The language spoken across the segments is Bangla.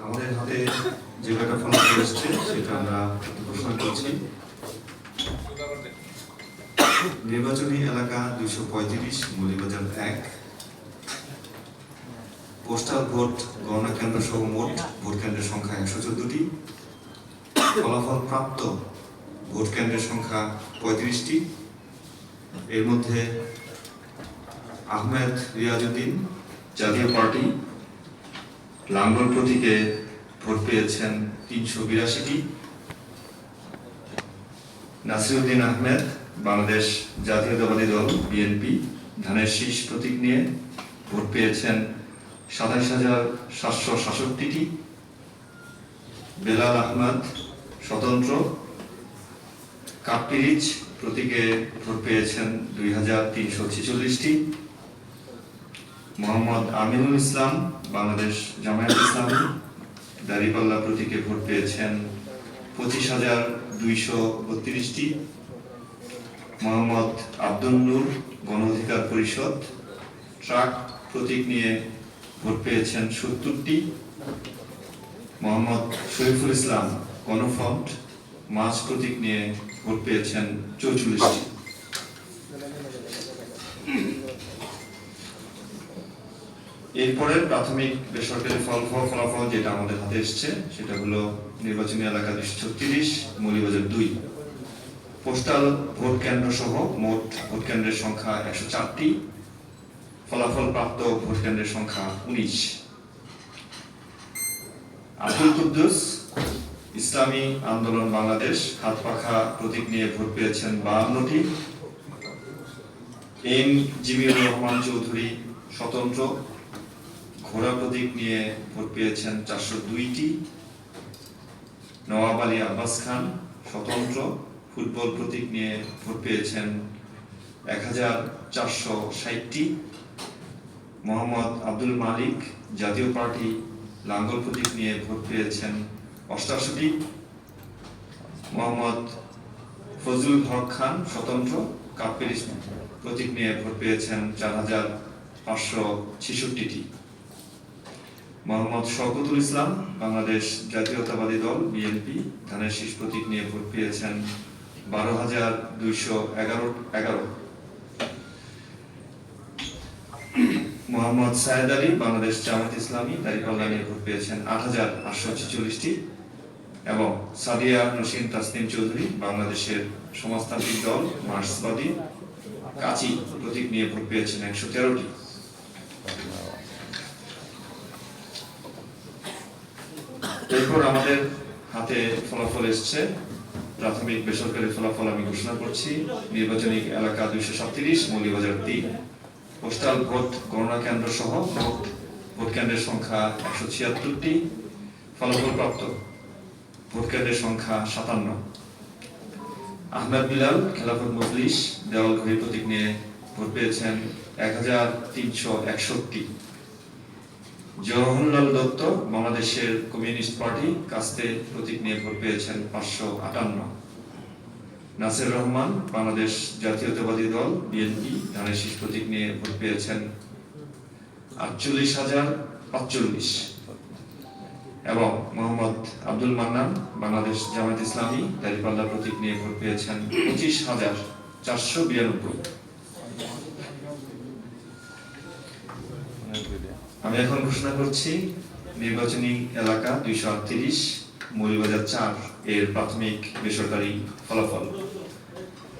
আমাদের হাতে যে কয়টা ফলাফল এসছে সেটা আমরা ঘোষণা করছি। নির্বাচনী এলাকা 235, মৌলভীবাজার 1। পোস্টাল ভোট গণনা কেন্দ্র সহ মোট ভোট কেন্দ্রের সংখ্যা 114টি। ফলাফল প্রাপ্ত ভোট কেন্দ্রের সংখ্যা 35টি। এর মধ্যে আহমেদ রিয়াজউদ্দিন জাতীয় পার্টি লাঙ্গল প্রতীকে ভোট পেয়েছেন 382টি। নাসিরউদ্দিন আহমেদ বাংলাদেশ জাতীয়তাবাদী দল বিএনপি ধানের শীষ প্রতীক নিয়ে ভোট পেয়েছেন 27,766টি। বেলাল আহমদ স্বতন্ত্র কাপ্পিরিচ প্রতীকে ভোট পেয়েছেন 2,346টি। মোহাম্মদ আমিনুল ইসলাম বাংলাদেশ জামায়াত ইসলামী দাঁড়িপাল্লা প্রতীকে ভোট পেয়েছেন 25,232টি। মোহাম্মদ আব্দুল নূর গণ অধিকার পরিষদ ট্রাক প্রতীক নিয়ে ভোট পেয়েছেন 70টি। মোহাম্মদ শরীফুল ইসলাম গণফ্রন্ট মাছ প্রতীক নিয়ে ভোট পেয়েছেন 44টি। এরপরের প্রাথমিক বেসরকারি ফলাফল যেটা আমাদের হাতে এসছে সেটা হলো নির্বাচনী এলাকা 236, মৌলভীবাজার 2। পোস্টাল ভোট কেন্দ্র সহ মোট ভোট কেন্দ্রের সংখ্যা 104টি। ফলাফল প্রাপ্ত ভোট কেন্দ্রের সংখ্যা 19। আব্দুল কুদ্দুস ইসলামী আন্দোলন বাংলাদেশ হাতপাখা প্রতীক নিয়ে ভোট পেয়েছেন 52টি। এম জিমিউর রহমান চৌধুরী স্বতন্ত্র ঘোড়া প্রতীক নিয়ে ভোট পেয়েছেন 402টি। নওয়াব আলী আব্বাস খান স্বতন্ত্র ফুটবল প্রতীক নিয়ে ভোট পেয়েছেন 1460টি। মোহাম্মদ আব্দুল মালিক জাতীয় পার্টি লাঙ্গল প্রতীক নিয়ে ভোট পেয়েছেন 88টি। মোহাম্মদ ফজলুল হক খান স্বতন্ত্র কাপ্পিরিচ প্রতীক নিয়ে ভোট পেয়েছেন 4,566টি। মোহাম্মদ শওকতুল ইসলাম বাংলাদেশ জাতীয়তাবাদী দল বিএনপি ধানের শীষ প্রতীক নিয়ে ভোট পেয়েছেন 12,211। মোহাম্মদ সায়েদ আলী বাংলাদেশ জামায়াত ইসলামী দাঁড়িপাল্লা নিয়ে ভোট পেয়েছেন 8,846টি। এবং সাদিয়া নসীন তাসনিম চৌধুরী বাংলাদেশের সমাজতান্ত্রিক দল মার্ক্সবাদী কাচি প্রতীক নিয়ে ভোট পেয়েছেন 113টি। এরপর আমাদের হাতে ফলাফল এসছে। প্রাথমিক বেসরকারি ফলাফল আমি ঘোষণা করছি। নির্বাচনী এলাকা 237, মৌলভীবাজার 3। পোস্টাল ভোট গণনা কেন্দ্র সহ মোট ভোট কেন্দ্রের সংখ্যা 176টি। ফলাফল প্রাপ্ত ভোট কেন্দ্রের সংখ্যা 57। আহমেদ বিলাল খেলাফত মজলিস দেওয়ালঘড়ি প্রতীক নিয়ে ভোট পেয়েছেন 1,361। জওহরলাল দত্ত বাংলাদেশের কমিউনিস্ট পার্টি কাস্তে প্রতীক নিয়ে ভোট পেয়েছেন 558। নাসির রহমান বাংলাদেশ জাতীয়তাবাদী দল বিএনপি ধানের শীষ প্রতীক নিয়ে ভোট পেয়েছেন 48,045। এবং মোহাম্মদ আব্দুল মান্নান বাংলাদেশ জামায়াত ইসলামী দাঁড়িপাল্লা প্রতীক নিয়ে ভোট পেয়েছেন 25,492। আমি এখন ঘোষণা করছি নির্বাচনী এলাকা 238, মৌলভীবাজার 4 এর প্রাথমিক বেসরকারি ফলাফল।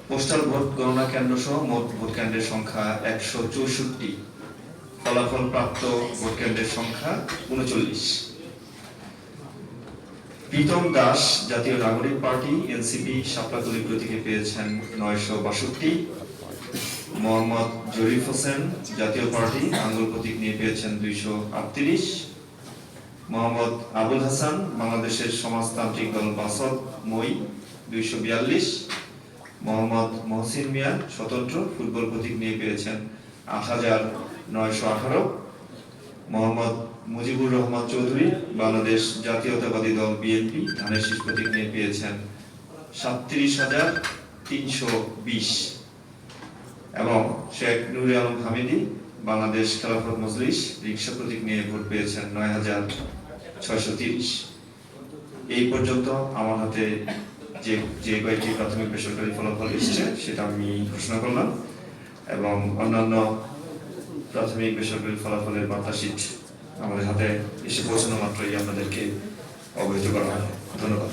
পোস্টাল ভোট গণনা কেন্দ্র সহ মোট ভোট কেন্দ্রের সংখ্যা 164। ফলাফল প্রাপ্ত ভোট কেন্দ্রের সংখ্যা 39। প্রীতম দাস জাতীয় নাগরিক পার্টি এনসিপি শাপলাতলী প্রতীকে পেয়েছেন 962। মোহাম্মদ জরিফ হোসেন জাতীয় পার্টি আঙ্গুল প্রতীক নিয়ে পেয়েছেন 238। মোহাম্মদ আবুল হাসান বাংলাদেশের সমাজতান্ত্রিক দল বাসদ মই 242। মোহাম্মদ মহসিন মিয়া স্বতন্ত্র ফুটবল প্রতীক নিয়ে পেয়েছেন 8,918। মোহাম্মদ মুজিবুর রহমান চৌধুরী বাংলাদেশ জাতীয়তাবাদী দল বিএনপি ধানের শীষ প্রতীক নিয়ে পেয়েছেন 37,320। এবং শেখ নুরে আলম হামিদি বাংলাদেশ খেলাফত মজলিস রিকশা প্রতীক নিয়ে ভোট পেয়েছেন 630। এই পর্যন্ত আমার হাতে যে যে কয়েকটি প্রাথমিক বেসরকারি ফলাফল এসছে সেটা আমি ঘোষণা করলাম, এবং অন্যান্য প্রাথমিক বেসরকারি ফলাফলের বার্তা শিট আমাদের হাতে এসে পৌঁছানো মাত্রই আপনাদেরকে অবহিত করা হয়। ধন্যবাদ।